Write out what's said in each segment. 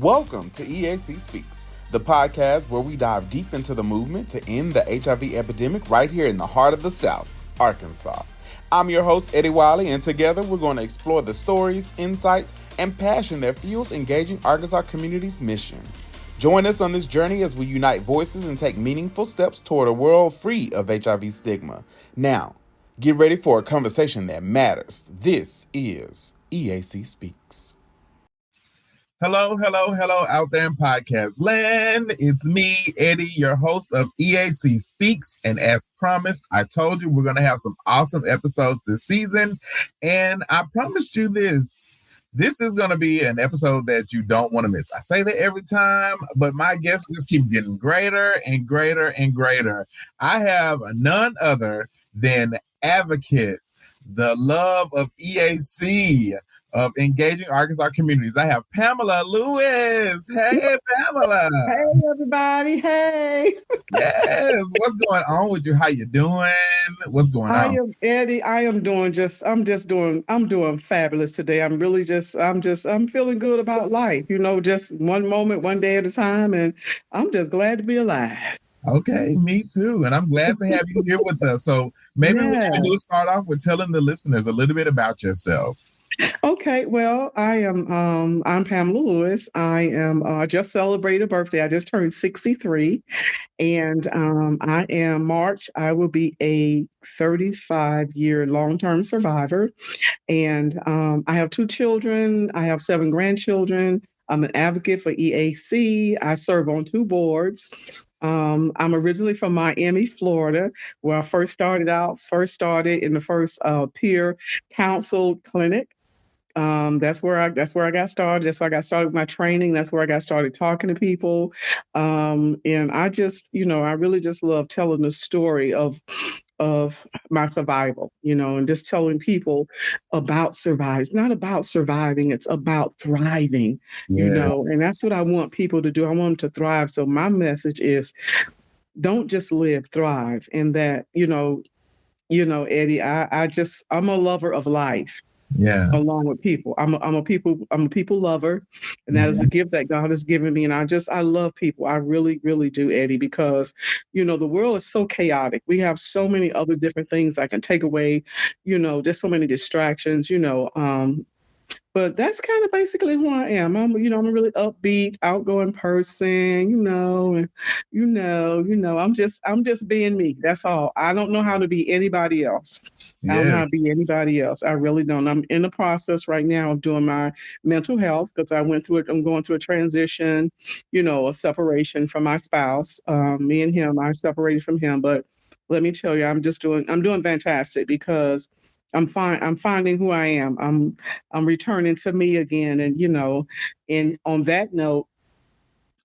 Welcome to EAC Speaks, the podcast where we dive deep into the movement to end the HIV epidemic right here in the heart of the South, Arkansas. I'm your host, Eddie Wiley, and together we're going to explore the stories, insights, and passion that fuels engaging Arkansas community's mission. Join us on this journey as we unite voices and take meaningful steps toward a world free of HIV stigma. Now, get ready for a conversation that matters. This is EAC Speaks. Hello out there in podcast land. It's me, Eddie, your host of EAC Speaks. And as promised, I told you we're going to have some awesome episodes this season. And I promised you this. This is going to be an episode that you don't want to miss. I say that every time, but my guests just keep getting greater and greater and greater. I have none other than Advocate, the love of EAC, of engaging Arkansas communities. I have Pamela Lewis. Hey, Pamela. Hey, everybody. Hey. Yes. What's going on with you? How you doing? What's going on? Eddie. I'm doing fabulous today. I'm feeling good about life. You know, just one moment, one day at a time. And I'm just glad to be alive. Okay, me too. And I'm glad to have you here with us. So maybe what you can do is start off with telling the listeners a little bit about yourself. Okay, well, I'm Pamela Lewis. I am just celebrated a birthday. I just turned 63, and I will be a 35-year long-term survivor, and I have 2 children. I have 7 grandchildren. I'm an advocate for EAC. I serve on 2 boards. I'm originally from Miami, Florida, where I first started in the first peer counsel clinic. That's where I got started. That's where I got started with my training. That's where I got started talking to people. And I just, I really just love telling the story of my survival, and just telling people about survive. It's not about surviving, it's about thriving, and that's what I want people to do. I want them to thrive. So my message is don't just live, thrive. And that, Eddie, I'm a lover of life. Yeah. Along with people. I'm a people lover, and that is a gift that God has given me. And I love people. I really, really do, Eddie, because, the world is so chaotic. We have so many other different things that can take away, just so many distractions, but that's kind of basically who I am. I'm a really upbeat, outgoing person, and I'm just being me. That's all. I don't know how to be anybody else. I don't know how to be anybody else. I really don't. I'm in the process right now of doing my mental health because I'm going through a transition, a separation from my spouse. Me and him, I separated from him, but let me tell you, I'm doing fantastic because I'm finding who I am. I'm returning to me again. And, and on that note,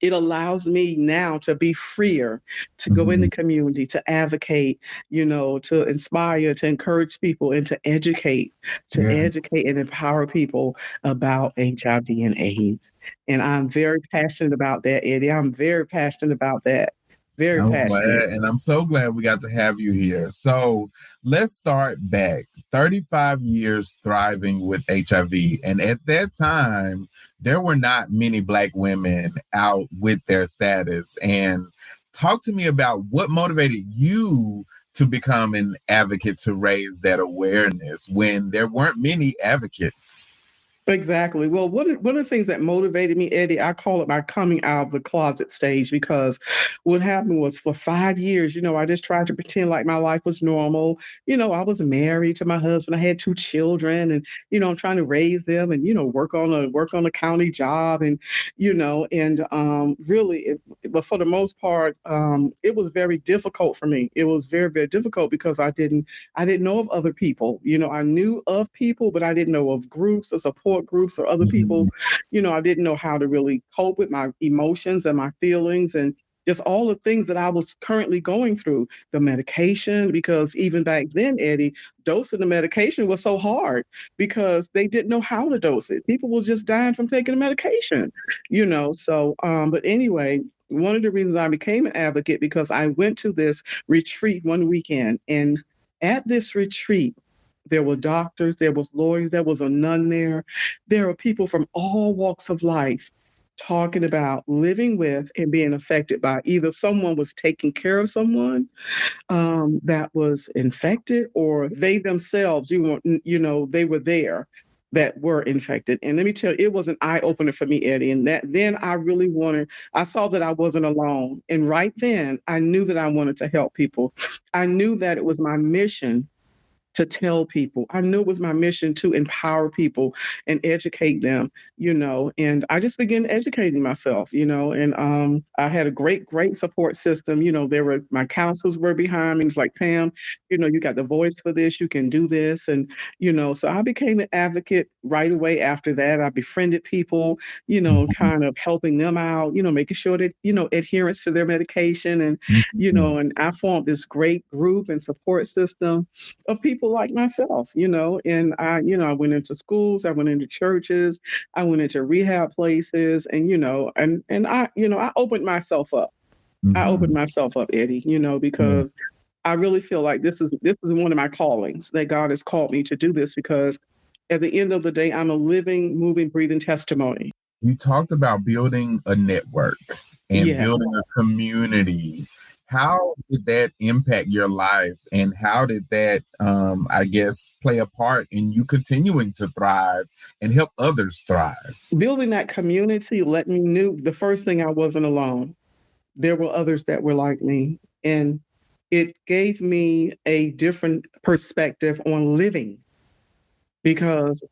it allows me now to be freer, to go in the community, to advocate, to inspire, to encourage people, and to educate and empower people about HIV and AIDS. And I'm very passionate about that, Eddie. I'm very passionate about that. Very passionate. Glad, and I'm so glad we got to have you here. So let's start back. 35 years thriving with HIV. And at that time, there were not many Black women out with their status. And talk to me about what motivated you to become an advocate to raise that awareness when there weren't many advocates. Exactly. Well, one of the things that motivated me, Eddie, I call it my coming out of the closet stage, because what happened was for 5 years, I just tried to pretend like my life was normal. I was married to my husband. I had 2 children, and, I'm trying to raise them and, work on a county job, and, really, but for the most part, it was very difficult for me. It was very, very difficult because I didn't know of other people. I knew of people, but I didn't know of groups or support groups or other people. I didn't know how to really cope with my emotions and my feelings and just all the things that I was currently going through. The medication, because even back then, Eddie, dosing the medication was so hard because they didn't know how to dose it. People were just dying from taking the medication, So, but anyway, one of the reasons I became an advocate because I went to this retreat one weekend, and at this retreat, there were doctors, there was lawyers, there was a nun there. There are people from all walks of life talking about living with and being affected by either someone was taking care of someone that was infected, or they themselves, they were there that were infected. And let me tell you, it was an eye opener for me, Eddie. And that then I saw that I wasn't alone. And right then, I knew that I wanted to help people. I knew that it was my mission to tell people. I knew it was my mission to empower people and educate them, and I just began educating myself, and I had a great support system. My counselors were behind me. It's like, Pam, you got the voice for this, you can do this. And, so I became an advocate right away after that. I befriended people, kind of helping them out, making sure that, adherence to their medication. And, Mhm. and I formed this great group and support system of people like myself, and I went into schools, I went into churches, I went into rehab places, and, and I opened myself up. I opened Mhm. myself up, Eddie, Yeah. because I really feel like this is one of my callings, that God has called me to do this, because at the end of the day, I'm a living, moving, breathing testimony. You talked about building a network and Yeah. building a community. How did that impact your life, and how did that, I guess, play a part in you continuing to thrive and help others thrive? Building that community let me knew the first thing, I wasn't alone. There were others that were like me. And it gave me a different perspective on living, because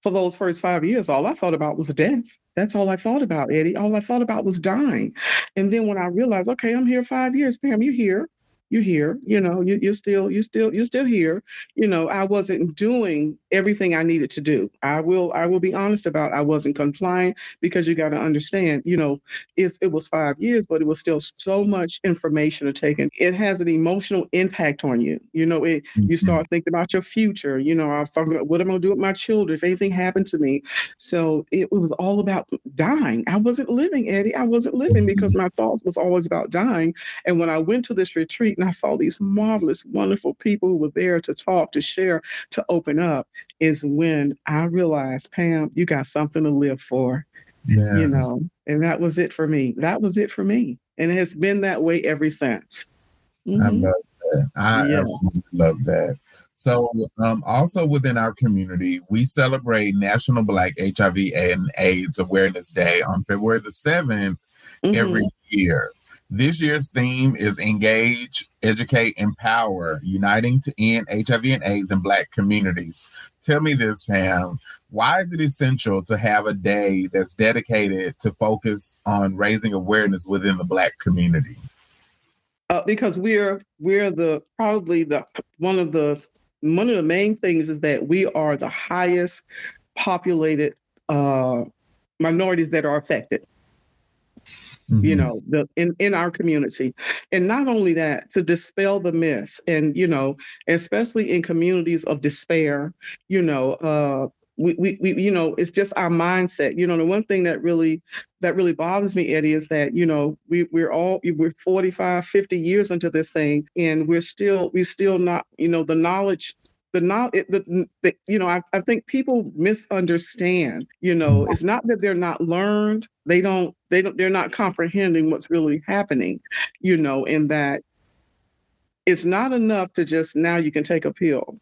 for those first 5 years, all I thought about was death. That's all I thought about, Eddie. All I thought about was dying. And then when I realized, okay, I'm here 5 years, Pam, you're here. You're here. You're still here. I wasn't doing everything I needed to do. I will be honest about, I wasn't complying, because you got to understand, it was 5 years, but it was still so much information to take in. It has an emotional impact on you. You Mhm. start thinking about your future. I'm thinking about what I'm going to do with my children if anything happened to me. So it was all about dying. I wasn't living, Eddie. I wasn't living, because my thoughts was always about dying. And when I went to this retreat and I saw these marvelous, wonderful people who were there to talk, to share, to open up, is when I realized, Pam, you got something to live for, Yeah, and that was it for me. That was it for me. And it has been that way ever since. I Hmm. love that. I Yes. absolutely love that. So, also within our community, we celebrate National Black HIV and AIDS Awareness Day on February the 7th every Hmm. year. This year's theme is Engage, Educate, Empower, uniting to end HIV and AIDS in Black communities. Tell me this, Pam. Why is it essential to have a day that's dedicated to focus on raising awareness within the Black community? Because we're the probably the one of the main things is that we are the highest populated uh, minorities that are affected, Hmm. in our community. And not only that, to dispel the myths, and especially in communities of despair, you know we it's just our mindset. The one thing that really bothers me, Eddie, is that we're 45, 50 years into this thing, and we still not, the knowledge, I think people misunderstand. It's not that they're not learned. They're not comprehending what's really happening, in that it's not enough to just, now you can take a pill,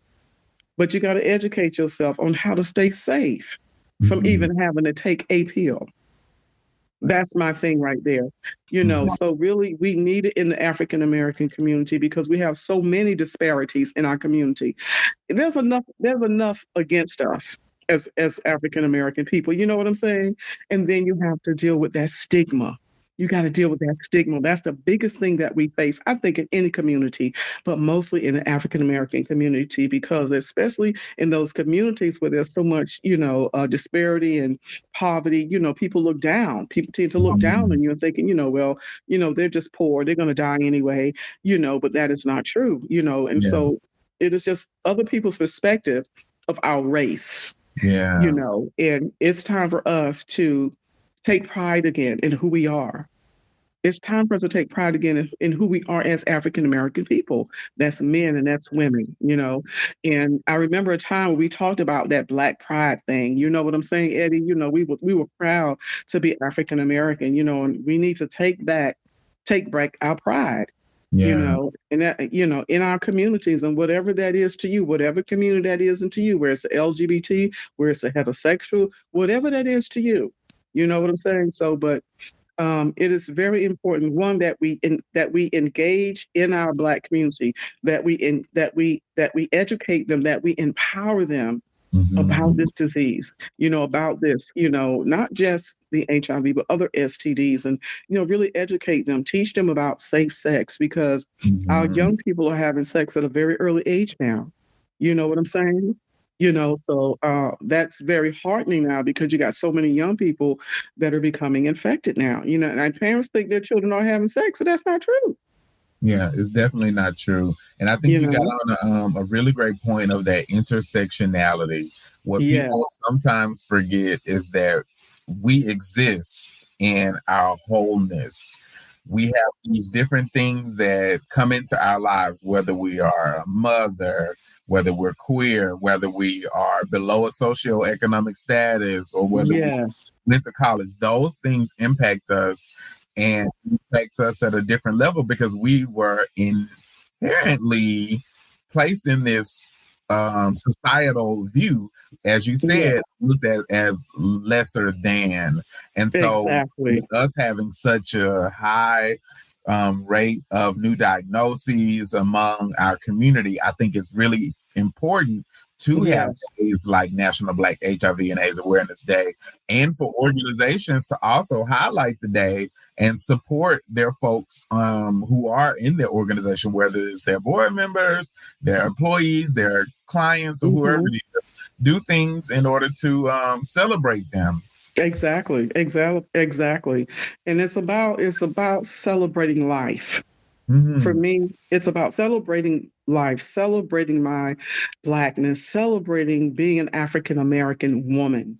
but you got to educate yourself on how to stay safe from Hmm. even having to take a pill. That's my thing right there. Hmm. So really, we need it in the African American community, because we have so many disparities in our community. There's enough against us as African American people. You know what I'm saying? And then you have to deal with that stigma. You got to deal with that stigma. That's the biggest thing that we face, I think, in any community, but mostly in the African American community, because especially in those communities where there's so much, disparity and poverty, people look down. People tend to look down Hmm. on you and thinking, well, they're just poor. They're going to die anyway, but that is not true, And Yeah. so it is just other people's perspective of our race, Yeah. and it's time for us to take pride again in who we are. It's time for us to take pride again in who we are as African American people. That's men and that's women, And I remember a time when we talked about that Black pride thing. You know what I'm saying, Eddie? We were proud to be African American, and we need to take back our pride. Yeah. And that, in our communities and whatever that is to you, whatever community that is into you, where it's the LGBT, where it's a heterosexual, whatever that is to you, you know what I'm saying? So, but it is very important, one, that we engage in our Black community, that we educate them, that we empower them about Mm-hmm. this disease, about this, not just the HIV, but other STDs, and really educate them, teach them about safe sex, because our Mm-hmm. young people are having sex at a very early age now. You know what I'm saying? So that's very heartening now, because you got so many young people that are becoming infected now. And parents think their children are having sex, but that's not true. Yeah, it's definitely not true. And I think You you got know? on a really great point of that intersectionality. What people Yes. sometimes forget is that we exist in our wholeness. We have these different things that come into our lives, whether we are a mother, whether we're queer, whether we are below a socioeconomic status, or whether we Yes. went to college. Those things impact us and impacts us at a different level because we were inherently placed in this societal view, as you Yes. said, looked at as lesser than. And so, with Exactly. us having such a high rate of new diagnoses among our community, I think it's really important to have Yes. days like National Black HIV and AIDS Awareness Day, and for organizations to also highlight the day and support their folks who are in their organization, whether it's their board members, their employees, their clients, or whoever Hmm. it is, do things in order to celebrate them. Exactly. And it's about celebrating life. For Mm-hmm. me, it's about celebrating life, celebrating my Blackness, celebrating being an African American woman,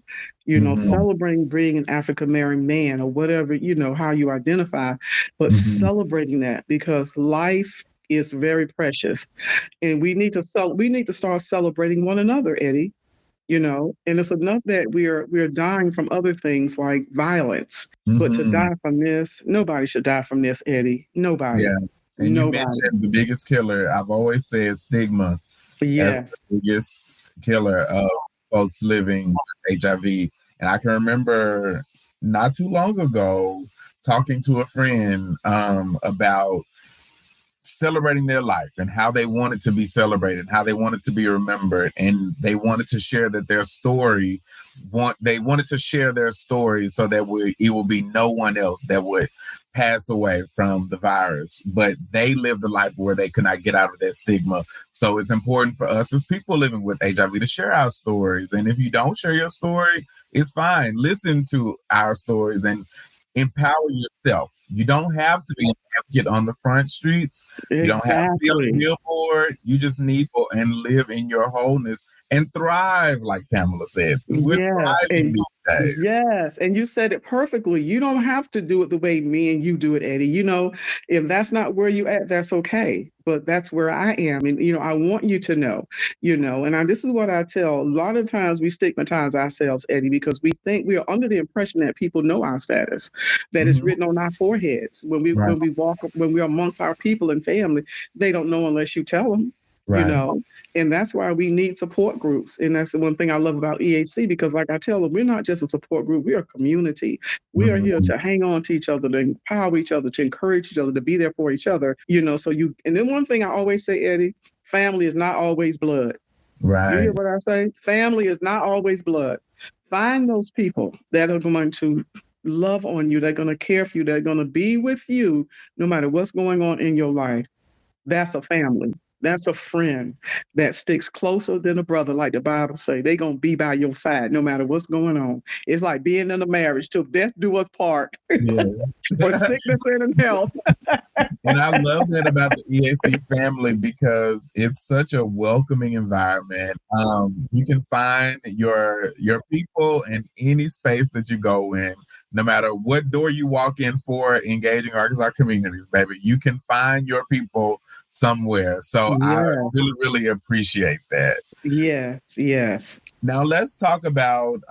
Mm-hmm. celebrating being an African American man, or whatever, how you identify, but Mm-hmm. celebrating that, because life is very precious. And we need to start celebrating one another, Eddie. And it's enough that we're dying from other things like violence, but to Mm-hmm. die from this, nobody should die from this, Eddie. Nobody. Yeah. And you Nobody. mentioned the biggest killer. I've always said stigma as the Yes. biggest killer of folks living with HIV. And I can remember not too long ago talking to a friend about celebrating their life and how they wanted to be celebrated, how they wanted to be remembered, and they wanted to share that their story. They wanted to share their story so that it will be no one else that would pass away from the virus, but they lived a life where they could not get out of that stigma. So it's important for us as people living with HIV to share our stories. And if you don't share your story, it's fine. Listen to our stories and empower yourself. You don't have to be an advocate on the front streets. You don't have to be on a Exactly. billboard. You just need to and live in your wholeness and thrive, like Pamela said. We're Yes. thriving these days. Yes, and you said it perfectly. You don't have to do it the way me and you do it, Eddie. If that's not where you at, that's okay. But that's where I am. And I want you to know, this is what I tell. A lot of times we stigmatize ourselves, Eddie, because we think we are under the impression that people know our status, that is Mhm. written on our foreheads. When we Right, when we walk, when we're amongst our people and family, they don't know unless you tell them. You right. know, and that's why we need support groups. And that's the one thing I love about EAC, because, like I tell them, we're not just a support group, we're a community. We are here Mhm. to hang on to each other, to empower each other, to encourage each other, to be there for each other. And then one thing I always say, Eddie, family is not always blood. You hear Right. what I say? Family is not always blood. Find those people that are going to love on you, they're going to care for you, they're going to be with you no matter what's going on in your life. That's a family. That's a friend that sticks closer than a brother, like the Bible say. They gonna be by your side no matter what's going on. It's like being in a marriage till death do us part, Yes. or sickness and in health. And I love that about the EAC family because it's such a welcoming environment. You can find your people in any space that you go in. no matter what door you walk in for engaging Arkansas communities, baby, you can find your people somewhere. So I Yeah. really, really appreciate that. Yes. Yes. Now let's talk about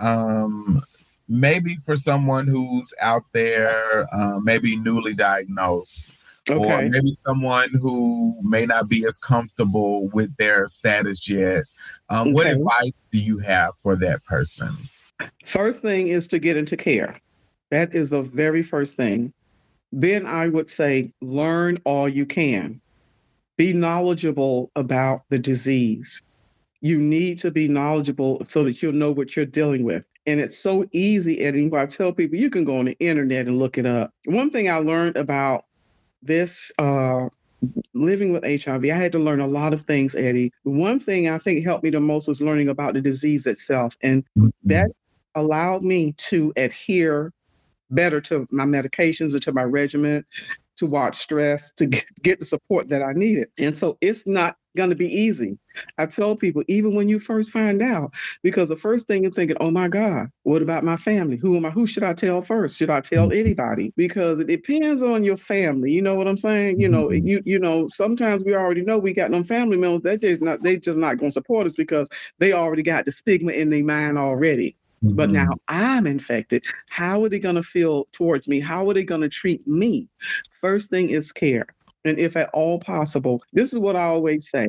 maybe for someone who's out there, maybe newly diagnosed, or Okay. maybe someone who may not be as comfortable with their status yet. What Okay. advice do you have for that person? First thing is to get into care. That is the very first thing. Then I would say learn all you can. Be knowledgeable about the disease. You need to be knowledgeable so that you'll know what you're dealing with. And it's so easy, Eddie. I tell people you can go on the internet and look it up. One thing I learned about this living with HIV, I had to learn a lot of things, Eddie. One thing I think helped me the most was learning about the disease itself. And Mm-hmm. that allowed me to adhere better to my medications and to my regimen, to watch stress, to get the support that I needed. And so it's not going to be easy. I tell people, even when you first find out, because the first thing you're thinking, oh my God, what about my family? Who am I? Who should I tell first? Should I tell anybody? Because it depends on your family. You know what I'm saying? Mm-hmm. Sometimes we already know we got them family members that they just not going to support us because they already got the stigma in their mind already. But now Mm-hmm. I'm infected. How are they going to feel towards me? How are they going to treat me? First thing is care. And if at all possible, this is what I always say.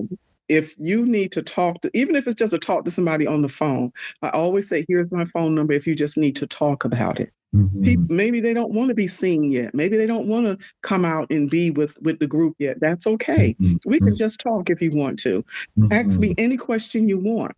If you need to talk to, even if it's just to talk to somebody on the phone, I always say, here's my phone number if you just need to talk about it. Mm-hmm. Maybe they don't want to be seen yet. Maybe they don't want to come out and be with the group yet. That's okay. We can just talk if you want to. Ask me Mm-hmm. any question you want.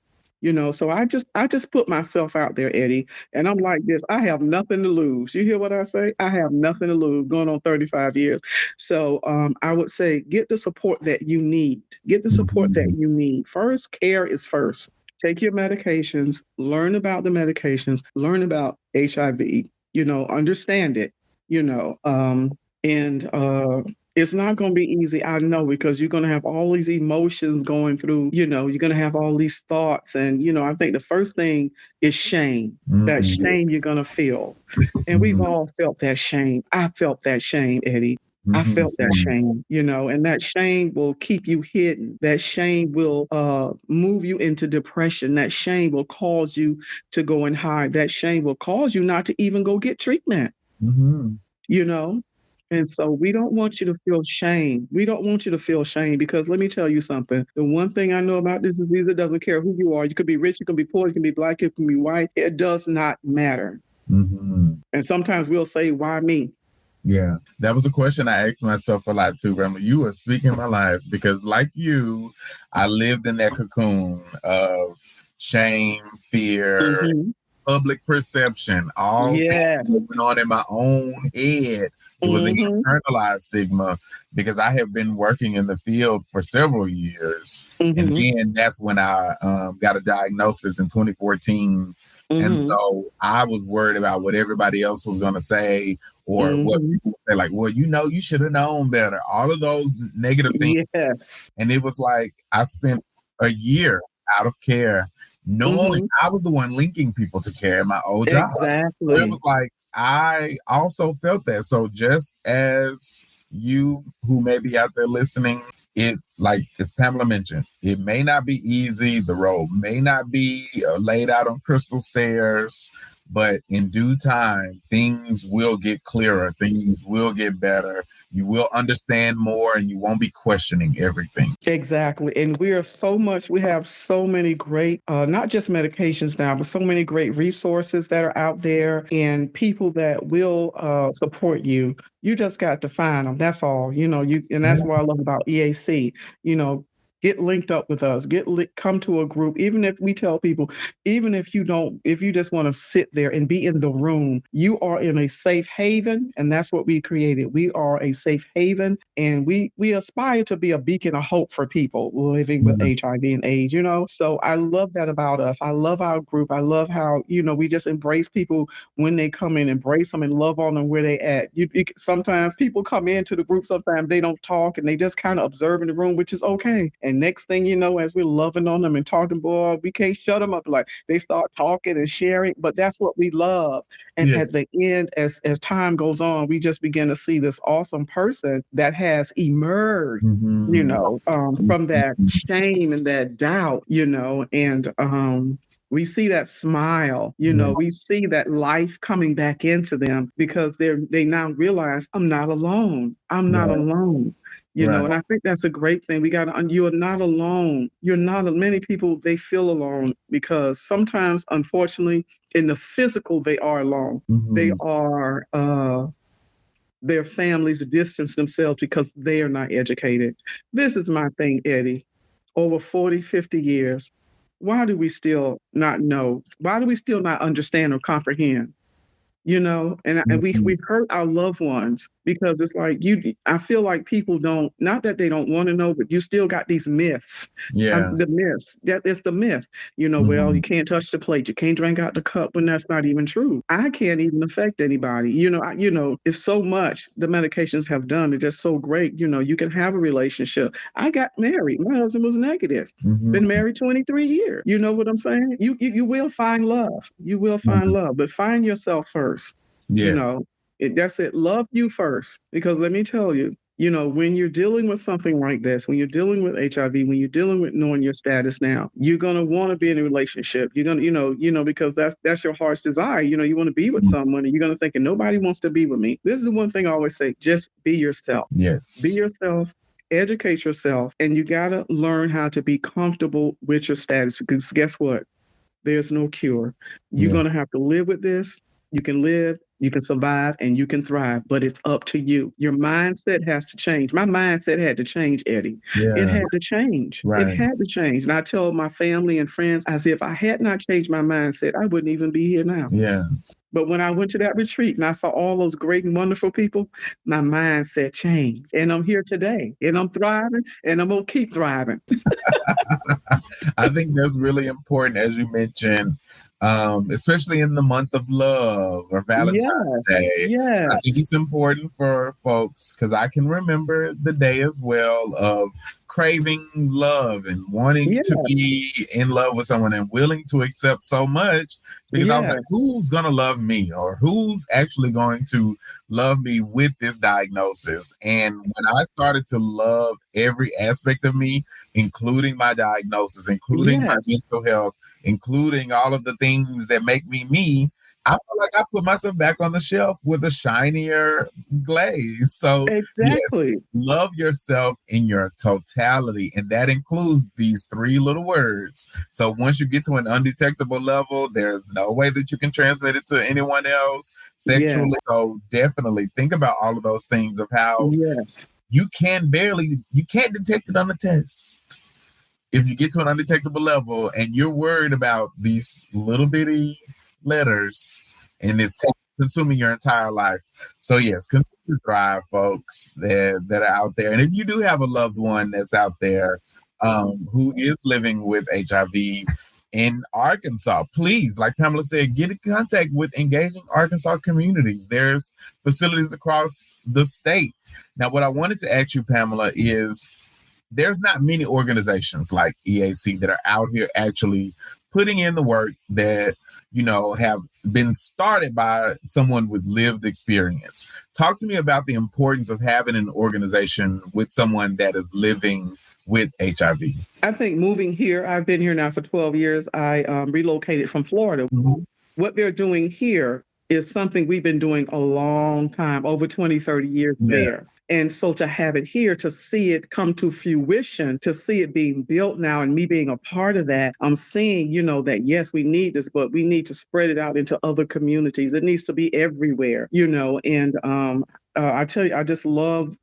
So I just put myself out there, Eddie, and I'm like this. I have nothing to lose. You hear what I say? I have nothing to lose. Going on 35 years. So I would say get the support that you need. Get the support that Mm-hmm. you need. First, care is first. Take your medications. Learn about the medications. Learn about HIV. Understand it. You know, and it's not going to be easy, I know, because you're going to have all these emotions going through. You're going to have all these thoughts. And, I think the first thing is shame, that Mm-hmm. shame you're going to feel. And we've Mm-hmm. all felt that shame. I felt that shame, Eddie. I Mm-hmm. felt that Same. shame, and that shame will keep you hidden. That shame will move you into depression. That shame will cause you to go and hide. That shame will cause you not to even go get treatment, Mm-hmm. you know? And so we don't want you to feel shame. We don't want you to feel shame because let me tell you something. The one thing I know about this disease, it doesn't care who you are. You could be rich, you can be poor, you can be black, you can be white. It does not matter. Mm-hmm. And sometimes we'll say, why me? Yeah, that was a question I asked myself a lot too, Grandma. You are speaking my life because, like you, I lived in that cocoon of shame, fear, Mm-hmm. public perception, all things Yes. that went on in my own head. It was an Mm-hmm. internalized stigma because I have been working in the field for several years. And Mm-hmm. then that's when I got a diagnosis in 2014. And Mm-hmm. so I was worried about what everybody else was going to say or what Mm-hmm. people would say, like, well, you should have known better. All of those negative things. Yes. And it was like I spent a year out of care knowing Mm-hmm. I was the one linking people to care in my old job. So it was Exactly. like I also felt that. So just as you who may be out there listening, it, like as Pamela mentioned, it may not be easy. The road may not be laid out on crystal stairs, but in due time, things will get clearer. Things will get better. You will understand more and you won't be questioning everything. Exactly. And we have so many great, not just medications now, but so many great resources that are out there and people that will support you. You just got to find them. That's all. And that's what I love about EAC. You know, get linked up with us, come to a group. Even if we tell people, even if you just want to sit there and be in the room, you are in a safe haven. And that's what we created. We are a safe haven and we aspire to be a beacon of hope for people living with Mhm. HIV and AIDS. So I love that about us. I love our group. I love how, we just embrace people when they come in, embrace them and love on them where they at. Sometimes people come into the group, sometimes they don't talk and they just kind of observe in the room, which is okay. And next thing you know, as we're loving on them and talking, boy, we can't shut them up. Like they start talking and sharing, but that's what we love. And Yeah. at the end, as time goes on, we just begin to see this awesome person that has emerged, from that shame and that doubt, and we see that smile, Yeah. we see that life coming back into them because they now realize I'm not alone. I'm not Right. alone. Right. And I think that's a great thing. You are not alone. You're not, many people, they feel alone because sometimes, unfortunately, in the physical, they are alone. They Mhm. are, their families distance themselves because they are not educated. This is my thing, Eddie. Over 40, 50 years, why do we still not know? Why do we still not understand or comprehend? And we Mhm. hurt our loved ones because it's like I feel like people don't, not that they don't want to know, but you still got these myths. Yeah. The myths, that is the myth. Well, you Mhm. can't touch the plate, you can't drink out the cup, when that's not even true. I can't even affect anybody. It's so much the medications have done. It's just so great. You can have a relationship. I got married. My husband was negative. Mhm. Been married 23 years. You know what I'm saying? You will find love. You will find Mhm. love, but find yourself first. You Yes. know, that's it. Love you first. Because let me tell you, when you're dealing with something like this, when you're dealing with HIV, when you're dealing with knowing your status now, you're gonna want to be in a relationship. You're gonna, because that's your heart's desire. You want to be with Mhm. someone, and you're gonna think, nobody wants to be with me. This is the one thing I always say: just be yourself. Be Yes. yourself. Educate yourself, and you gotta learn how to be comfortable with your status. Because guess what? There's no cure. You're Yeah. going to have to live with this. You can live, you can survive, and you can thrive, but it's up to you. Your mindset has to change. My mindset had to change, Eddie. It Yeah. had to change. It Right. had to change. And I tell my family and friends, as if I had not changed my mindset, I wouldn't even be here now. Yeah. But when I went to that retreat and I saw all those great and wonderful people, my mindset changed. And I'm here today, and I'm thriving, and I'm going to keep thriving. I think that's really important, as you mentioned, especially in the month of love or Valentine's Yes, Day. I think yes, it's important for folks because I can remember the day as well of craving love and wanting to yes, be in love with someone and willing to accept so much because I was like, yes, who's going to love me or who's actually going to love me with this diagnosis? And when I started to love every aspect of me, including my diagnosis, including my yes. mental health, including all of the things that make me me, I feel like I put myself back on the shelf with a shinier glaze. So, yes, Exactly. love yourself in your totality. And that includes these three little words. So, once you get to an undetectable level, there's no way that you can transmit it to anyone else Yeah. sexually. So, definitely think about all of those things of how Yes. you can't detect it on the test if you get to an undetectable level and you're worried about these little bitty letters and consuming your entire life. So yes, continue to thrive, folks that are out there. And if you do have a loved one that's out there who is living with HIV in Arkansas, please, like Pamela said, get in contact with engaging Arkansas communities. There's facilities across the state. Now, what I wanted to ask you, Pamela, is there's not many organizations like EAC that are out here actually putting in the work that have been started by someone with lived experience. Talk to me about the importance of having an organization with someone that is living with HIV. I think moving here, I've been here now for 12 years. I relocated from Florida. Mhm. What they're doing here is something we've been doing a long time, over 20, 30 years Yeah. there. And so to have it here, to see it come to fruition, to see it being built now and me being a part of that, I'm seeing, that yes, we need this, but we need to spread it out into other communities. It needs to be everywhere, and I tell you, I just love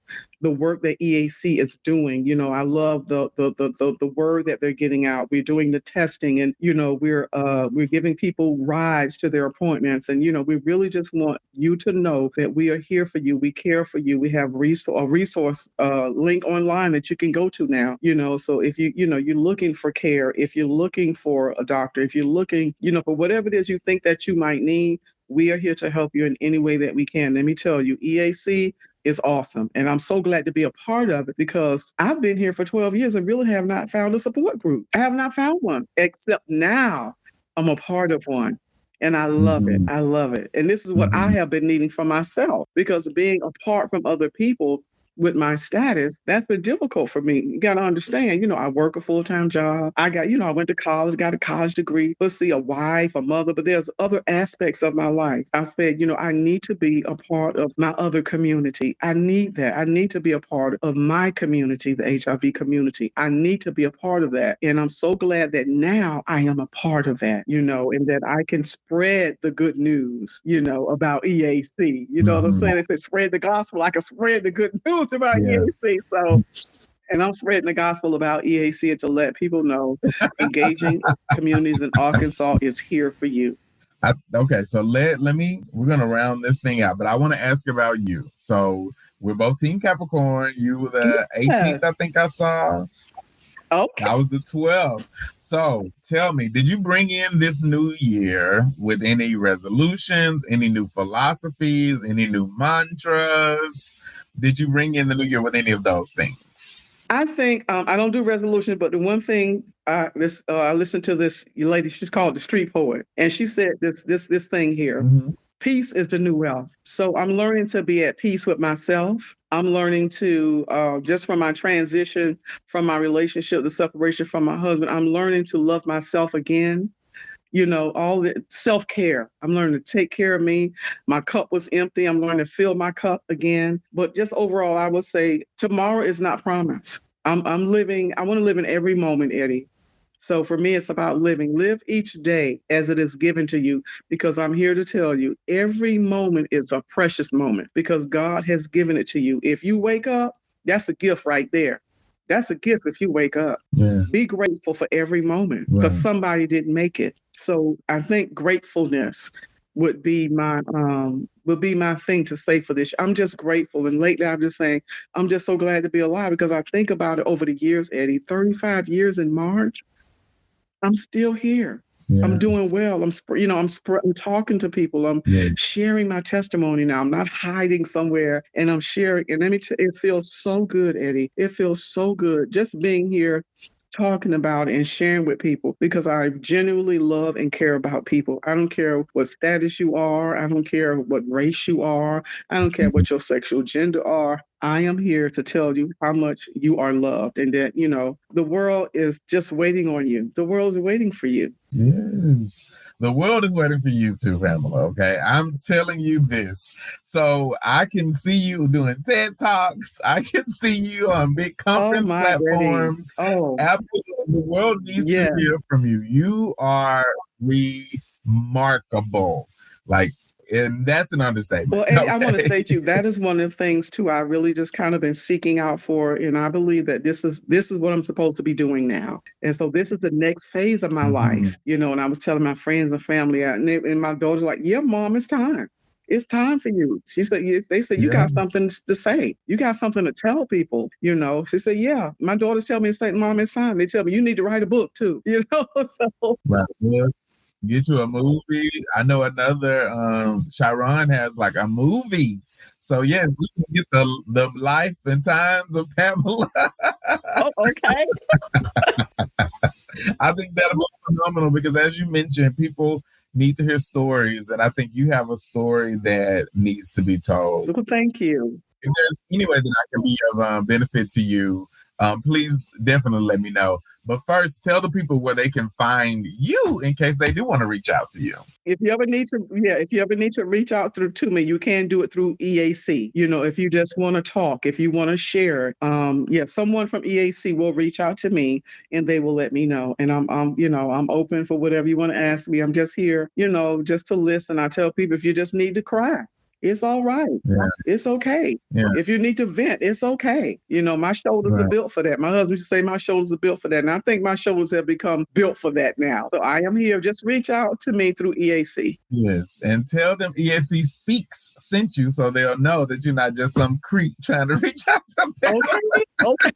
the work that EAC is doing. I love the word that they're getting out. We're doing the testing, and we're giving people rides to their appointments, and we really just want you to know that we are here for you. We care for you. We have a resource link online that you can go to now. So if you're looking for care, if you're looking for a doctor, if you're looking, for whatever it is you think that you might need, we are here to help you in any way that we can. Let me tell you, EAC is awesome. And I'm so glad to be a part of it because I've been here for 12 years and really have not found a support group. I have not found one, except now I'm a part of one. And I love it. I love it. And this is what I have been needing for myself because being apart from other people with my status, that's been difficult for me. You got to understand, I work a full-time job. I went to college, got a college degree. Let's see, a wife, a mother, but there's other aspects of my life. I said, I need to be a part of my other community. I need that. I need to be a part of my community, the HIV community. I need to be a part of that. And I'm so glad that now I am a part of that, and that I can spread the good news, about EAC. You know what I'm saying? They say spread the gospel. I can spread the good news about EAC. So, and I'm spreading the gospel about EAC and to let people know engaging communities in Arkansas is here for you. Okay, so we're gonna round this thing out, but I want to ask about you. So we're both Team Capricorn. You were the 18th, I think I saw. Okay. I was the 12th. So tell me, did you bring in this new year with any resolutions, any new philosophies, any new mantras? Did you bring in the new year with any of those things? I think I don't do resolution, but the one thing I listened to this lady. She's called the Street Poet, and she said this thing here. Mm-hmm. Peace is the new wealth. So I'm learning to be at peace with myself. I'm learning to, just from my transition, from my relationship, the separation from my husband, I'm learning to love myself again. All the self-care. I'm learning to take care of me. My cup was empty. I'm learning to fill my cup again. But just overall, I would say tomorrow is not promised. I want to live in every moment, Eddie. So for me, it's about living. Live each day as it is given to you, because I'm here to tell you, every moment is a precious moment because God has given it to you. If you wake up, that's a gift right there. That's a gift if you wake up. Yeah. Be grateful for every moment because somebody didn't make it. So I think gratefulness would be my thing to say for this. I'm just grateful. And lately I'm just saying, I'm just so glad to be alive because I think about it over the years, Eddie, 35 years in March. I'm still here. Yeah. I'm doing well. I'm talking to people. I'm sharing my testimony now. I'm not hiding somewhere, and I'm sharing. And it feels so good, Eddie. It feels so good just being here, talking about it and sharing with people because I genuinely love and care about people. I don't care what status you are. I don't care what race you are. I don't care what your sexual gender are. I am here to tell you how much you are loved and that, the world is just waiting on you. The world is waiting for you. Yes. The world is waiting for you too, Pamela. Okay. I'm telling you this. So I can see you doing TED Talks. I can see you on big conference platforms. Oh, absolutely. The world needs to hear from you. You are remarkable. And that's an understatement. Well, Eddie, I want to say to you, that is one of the things too, I really just kind of been seeking out for. And I believe that this is what I'm supposed to be doing now. And so this is the next phase of my life, and I was telling my friends and family, and my daughter's like, yeah, Mom, it's time. It's time for you. She said, they said, you got something to say. You got something to tell people, She said, yeah, my daughters tell me, Mom, it's time. They tell me, you need to write a book too, so. Right. Yeah. Get you a movie. I know another Sharon has like a movie. So yes, we can get the life and times of Pamela. Oh, okay. I think that'll be phenomenal because as you mentioned, people need to hear stories, and I think you have a story that needs to be told. Well, thank you. If there's any way that I can be of benefit to you, please definitely let me know. But first, tell the people where they can find you in case they do want to reach out to you. If you ever need to reach out to me, you can do it through EAC. If you just want to talk, if you want to share, someone from EAC will reach out to me and they will let me know. And I'm open for whatever you want to ask me. I'm just here, just to listen. I tell people if you just need to cry, it's all right. Yeah. It's okay. Yeah. If you need to vent, it's okay. My shoulders are built for that. My husband used to say my shoulders are built for that. And I think my shoulders have become built for that now. So I am here. Just reach out to me through EAC. Yes. And tell them EAC Speaks sent you so they'll know that you're not just some creep trying to reach out to them. Okay.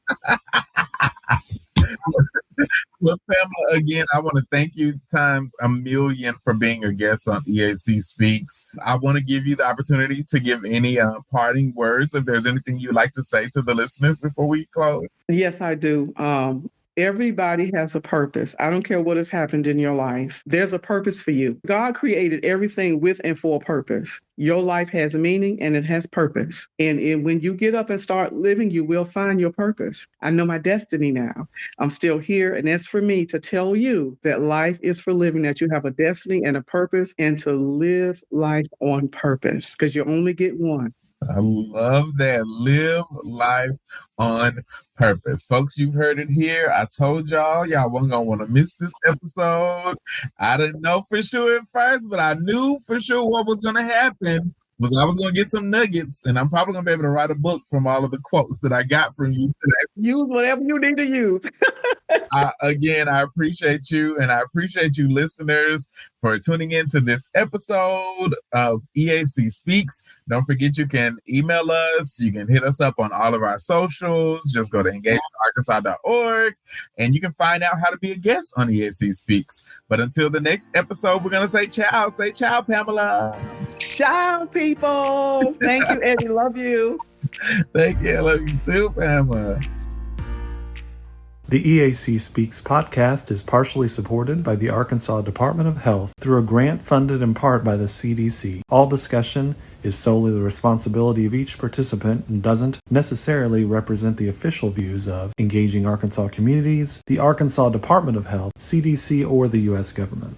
Well, Pamela, again, I want to thank you times a million for being a guest on EAC Speaks. I want to give you the opportunity to give any parting words, if there's anything you'd like to say to the listeners before we close. Yes, I do. Everybody has a purpose. I don't care what has happened in your life. There's a purpose for you. God created everything with and for a purpose. Your life has meaning and it has purpose. And when you get up and start living, you will find your purpose. I know my destiny now. I'm still here. And that's for me to tell you that life is for living, that you have a destiny and a purpose, and to live life on purpose, because you only get one. I love that. Live life on purpose. Folks, you've heard it here. I told y'all wasn't going to want to miss this episode. I didn't know for sure at first, but I knew for sure what was going to happen was I was going to get some nuggets, and I'm probably going to be able to write a book from all of the quotes that I got from you today. Use whatever you need to use. Again, I appreciate you, and I appreciate you listeners for tuning in to this episode of EAC Speaks. Don't forget, you can email us. You can hit us up on all of our socials. Just go to engagementarkansas.org, and you can find out how to be a guest on EAC Speaks. But until the next episode, we're going to say ciao. Say ciao, Pamela. Ciao, people. Thank you, Eddie. Love you. Thank you. I love you too, Pamela. The EAC Speaks podcast is partially supported by the Arkansas Department of Health through a grant funded in part by the CDC. All discussion is solely the responsibility of each participant and doesn't necessarily represent the official views of Engaging Arkansas Communities, the Arkansas Department of Health, CDC, or the U.S. government.